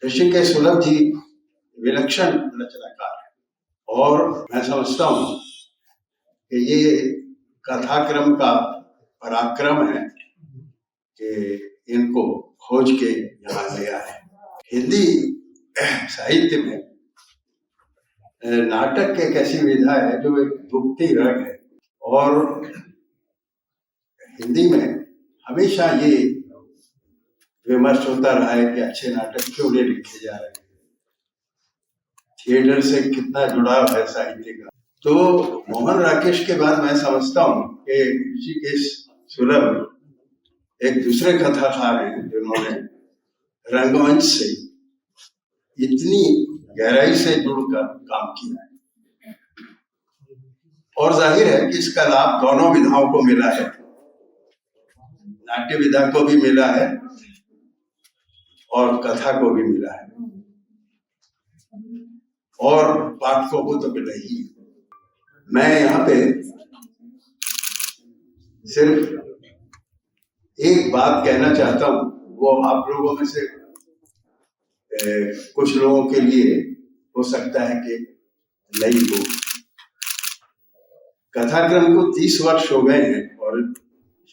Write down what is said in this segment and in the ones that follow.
ऋषिकेश सुलभ जी विलक्षण रचनाकार है और मैं समझता हूँ कि ये कथाक्रम का पराक्रम है कि इनको खोज के यहाँ लिया है। हिंदी साहित्य में नाटक एक ऐसी विधा है जो एक दुखती रग है और हिंदी में हमेशा ये विमर्श होता रहा है कि अच्छे नाटक क्यों नहीं लिखे जा रहे हैं, थिएटर से कितना जुड़ाव है साहित्य का। तो मोहन राकेश के बाद मैं समझता हूँ कि ऋषिकेश सुलभ एक दूसरे कथाकार हैं जिन्होंने रंगमंच से इतनी गहराई से जुड़कर काम किया है और जाहिर है कि इसका लाभ दोनों विधाओं को मिला है, नाट्य विधा को भी मिला है और कथा को भी मिला है और पाठकों को तो मिला ही। मैं यहाँ पे सिर्फ एक बात कहना चाहता हूँ, वो आप लोगों में से कुछ लोगों के लिए हो सकता है कि नई हो। कथाक्रम को 30 वर्ष हो गए हैं और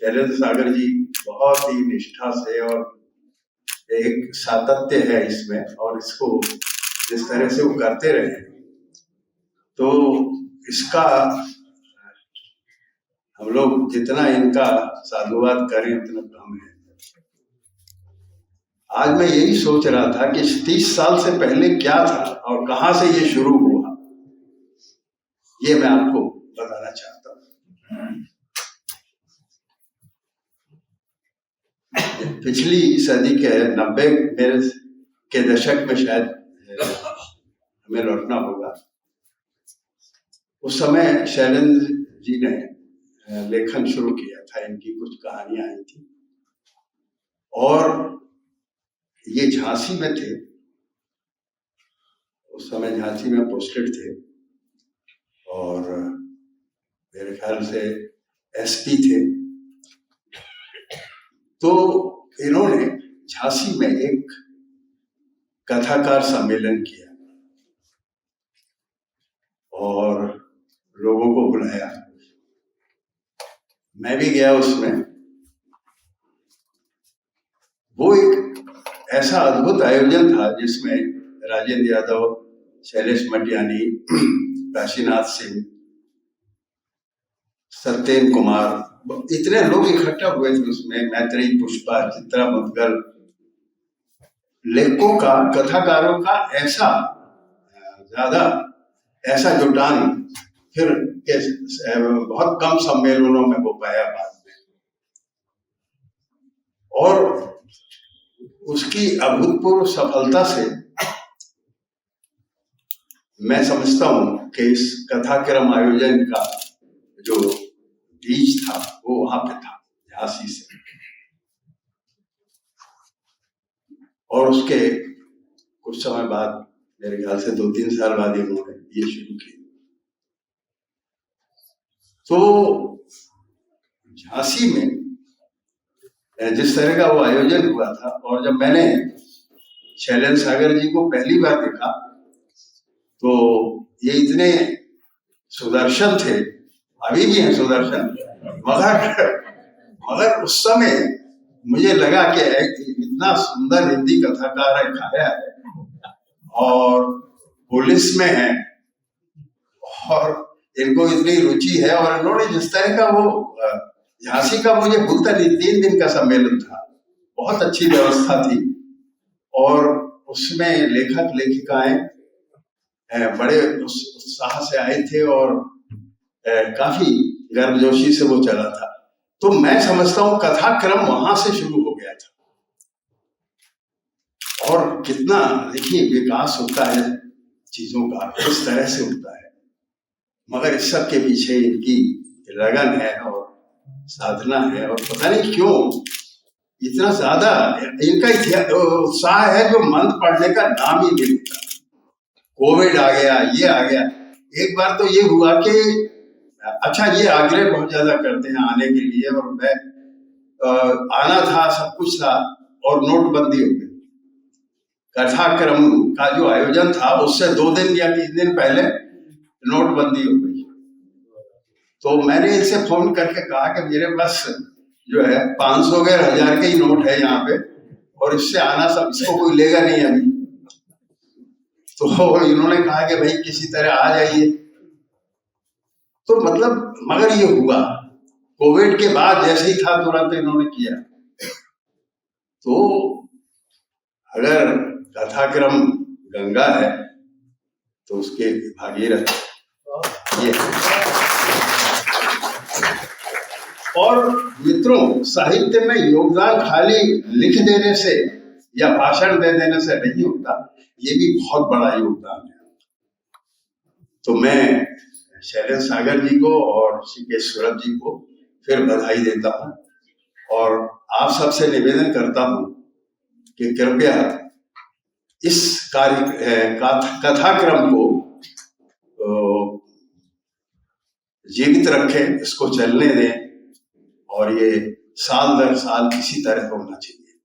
शैलेंद्र सागर जी बहुत ही निष्ठा से और एक सातत्य है इसमें और इसको जिस तरह से वो करते रहे तो इसका हम लोग जितना इनका साधुवाद करें उतना कम है। आज मैं यही सोच रहा था कि 30 साल से पहले क्या था और कहां से ये शुरू हुआ, ये मैं आपको बताना चाहता हूं। पिछली सदी के 90 के दशक में शायद हमें लौटना होगा। उस समय शैलेंद्र जी ने लेखन शुरू किया था, इनकी कुछ कहानियां आई थी और ये झांसी में थे। उस समय झांसी में पोस्टेड थे और मेरे ख्याल से एसपी थे। तो इन्होंने झांसी में एक कथाकार सम्मेलन किया और लोगों को बुलाया। मैं भी गया उसमें। वो एक ऐसा अद्भुत आयोजन था जिसमें राजेंद्र यादव, शैलेश मटियानी, काशीनाथ सिंह, सत्येन कुमार, इतने लोग इकट्ठा हुए थे उसमें। मैत्रेयी पुष्पा, चित्रा मुदगल, लेखकों का, कथाकारों का ऐसा ज्यादा ऐसा जुटान फिर बहुत कम सम्मेलनों में हो पाया बाद में। और उसकी अभूतपूर्व सफलता से मैं समझता हूं कि इस कथाक्रम आयोजन का जो बीज था वो वहां पे था, झांसी से। और उसके कुछ समय बाद, मेरे ख्याल से 2-3 साल बाद इन्होंने ये शुरू किया। तो झांसी में जिस तरह का वो आयोजन हुआ था और जब मैंने शैलेंद्र सागर जी को पहली बार देखा तो ये इतने सुदर्शन थे, अभी भी हैं सुदर्शन, मगर उस समय मुझे लगा कि इतना सुंदर हिंदी कथाकार है, खाया है और पुलिस में है और इनको इतनी रुचि है। और इन्होंने जिस तरह का वो झांसी का, मुझे भूलता नहीं, 3 दिन का सम्मेलन था, बहुत अच्छी व्यवस्था थी और उसमें लेखक लेखिकाएं बड़े उत्साह से आए थे और काफी गर्मजोशी से वो चला था। तो मैं समझता हूँ कथाक्रम वहां से शुरू हो गया था। और कितना देखिए विकास होता है चीजों का, इस तरह से होता है। मगर इस सब के पीछे इनकी लगन है और साधना है और पता नहीं क्यों इतना ज्यादा इनका उत्साह है जो मंत्र पढ़ने का नाम ही नहीं लेता। कोविड आ गया, ये आ गया। एक बार तो ये हुआ कि अच्छा, ये आग्रह बहुत ज्यादा करते हैं आने के लिए और मैं आना था, सब कुछ था और नोटबंदी हो गई। कथाक्रम का जो आयोजन था उससे 2 दिन या 3 दिन पहले नोटबंदी हो गई। तो मैंने इनसे फोन करके कहा कि मेरे पास जो है 500 के 1000 के ही नोट है यहाँ पे, और इससे आना सब, इसको कोई लेगा नहीं अभी। तो इन्होंने कहा कि भाई किसी तरह आ जाइए। तो मतलब मगर ये हुआ कोविड के बाद, जैसे ही था तुरंत इन्होंने किया। तो अगर कथाक्रम गंगा है तो उसके भागीरथ ये। और मित्रों, साहित्य में योगदान खाली लिख देने से या भाषण दे देने से नहीं होता, ये भी बहुत बड़ा योगदान है। तो मैं शैलेंद्र सागर जी को और ऋषिकेश सूरत जी को फिर बधाई देता हूँ, और आप सबसे निवेदन करता हूँ कि कृपया इस कथाक्रम को जीवित रखें, इसको चलने दें, और ये साल दर साल इसी तरह होना चाहिए।